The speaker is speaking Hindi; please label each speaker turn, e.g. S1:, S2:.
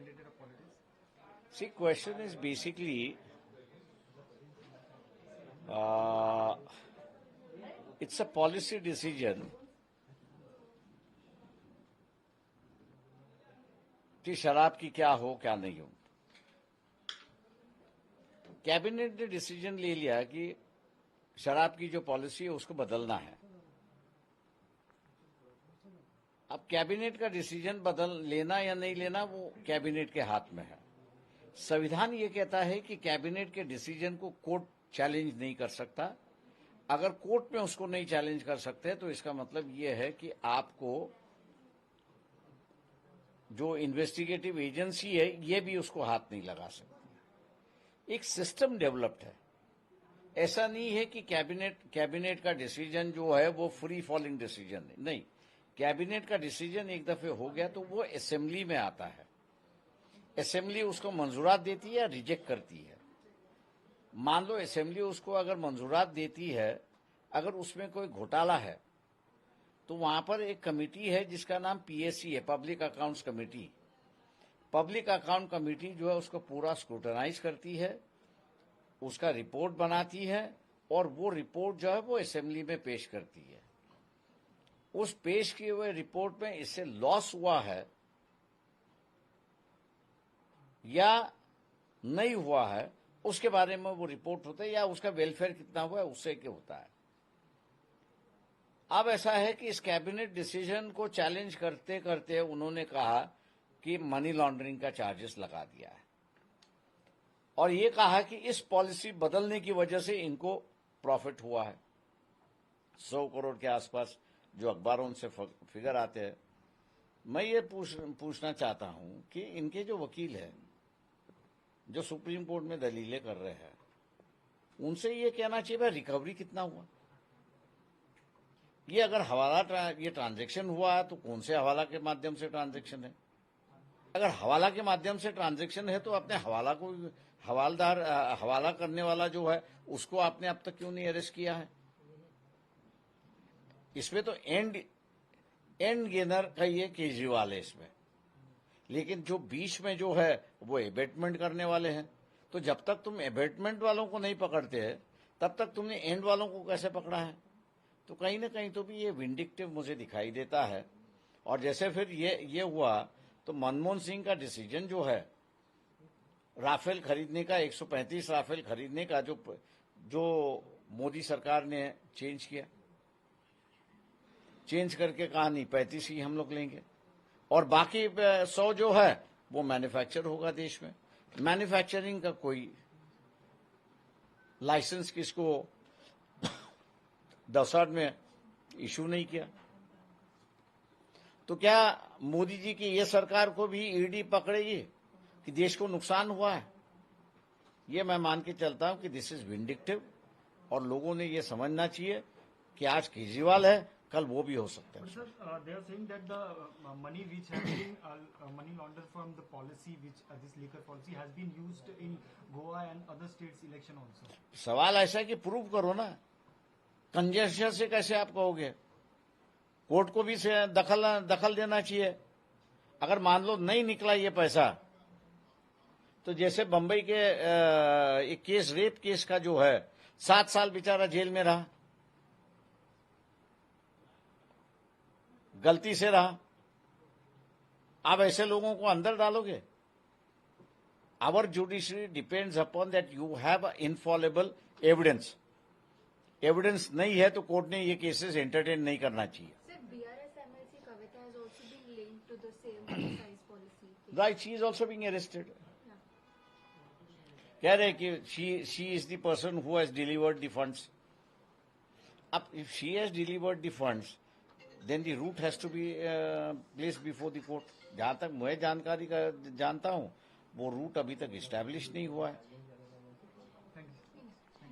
S1: vendetta politics?
S2: See, question is basically, it's a policy decision कि शराब की क्या हो क्या नहीं हो। कैबिनेट ने डिसीजन ले लिया कि शराब की जो पॉलिसी है उसको बदलना है। अब कैबिनेट का डिसीजन बदल लेना या नहीं लेना वो कैबिनेट के हाथ में है। संविधान ये कहता है कि कैबिनेट के डिसीजन को कोर्ट चैलेंज नहीं कर सकता। अगर कोर्ट में उसको नहीं चैलेंज कर सकते तो इसका मतलब ये है कि आपको जो इन्वेस्टिगेटिव एजेंसी है ये भी उसको हाथ नहीं लगा सकती। एक सिस्टम डेवलप्ड है। ऐसा नहीं है कि कैबिनेट का डिसीजन जो है वो फ्री फॉलिंग डिसीजन है, नहीं। कैबिनेट का डिसीजन एक दफे हो गया तो वो असेंबली में आता है। असेंबली उसको मंजूरात देती है या रिजेक्ट करती है। मान लो असेंबली उसको अगर मंजूरात देती है, अगर उसमें कोई घोटाला है तो वहां पर एक कमेटी है जिसका नाम पीएससी है, public accounts committee. Public account committee जो है उसको पूरा स्क्रूटनाइज करती है, उसका रिपोर्ट बनाती है और वो रिपोर्ट जो है वो असेंबली में पेश करती है। उस पेश किए हुए रिपोर्ट में इससे लॉस हुआ है या नहीं हुआ है उसके बारे में वो रिपोर्ट होता है, या उसका वेलफेयर कितना हुआ है उससे क्या होता है। अब ऐसा है कि इस कैबिनेट डिसीजन को चैलेंज करते करते उन्होंने कहा कि मनी लॉन्ड्रिंग का चार्जेस लगा दिया है और ये कहा कि इस पॉलिसी बदलने की वजह से इनको प्रॉफिट हुआ है 100 करोड़ के आसपास, जो अखबारों से फिगर आते हैं। मैं ये पूछना चाहता हूं कि इनके जो वकील हैं जो सुप्रीम कोर्ट में दलीलें कर रहे हैं, उनसे ये कहना चाहिए भाई रिकवरी कितना हुआ। ये अगर ये ट्रांजैक्शन हुआ तो कौन से हवाला के माध्यम से ट्रांजैक्शन है। अगर हवाला के माध्यम से ट्रांजैक्शन है तो अपने हवाला को हवाला करने वाला जो है उसको आपने अब तक क्यों नहीं अरेस्ट किया है। इसमें तो एंड गेनर का ये केजरीवाल है इसमें, लेकिन जो बीच में जो है वो एबेटमेंट करने वाले हैं। तो जब तक तुम एबेटमेंट वालों को नहीं पकड़ते हैं तब तक तुमने एंड वालों को कैसे पकड़ा है। तो कहीं ना कहीं तो भी ये विंडिक्टिव मुझे दिखाई देता है। और जैसे फिर ये हुआ तो मनमोहन सिंह का डिसीजन जो है राफेल खरीदने का, 135 राफेल खरीदने का, जो मोदी सरकार ने चेंज किया, चेंज करके कहा नहीं 35 ही हम लोग लेंगे और बाकी 100 जो है वो मैन्युफैक्चर होगा देश में। मैन्युफैक्चरिंग का कोई लाइसेंस किसको दसाड में इशू नहीं किया। तो क्या मोदी जी की ये सरकार को भी ईडी पकड़ेगी कि देश को नुकसान हुआ है। ये मैं मान के चलता हूं कि दिस इज विंडिक्टिव और लोगों ने ये समझना चाहिए कि आज केजरीवाल है, कल वो भी हो सकता है।
S1: But sir, they are saying that the money which has been money laundered from the policy which this liquor policy has been used in Goa and other states election also.
S2: सवाल ऐसा है कि प्रूव करो ना। कंजेशन से कैसे आप कहोगे। कोर्ट को भी दखल देना चाहिए। अगर मान लो नहीं निकला ये पैसा, तो जैसे बंबई के एक केस, रेप केस का जो है 7 साल बेचारा जेल में रहा, गलती से रहा। आप ऐसे लोगों को अंदर डालोगे। Our judiciary depends upon that you have infallible evidence. Evidence नहीं है तो कोर्ट ने ये केसेस एंटरटेन नहीं करना चाहिए। Right, she is also being arrested. कह रहे कि she is the person who has delivered the funds. अब if she has delivered the funds, then the root has to be placed before the court. जहां तक मैं जानता हूं वो रूट अभी तक इस्टेब्लिश नहीं हुआ है।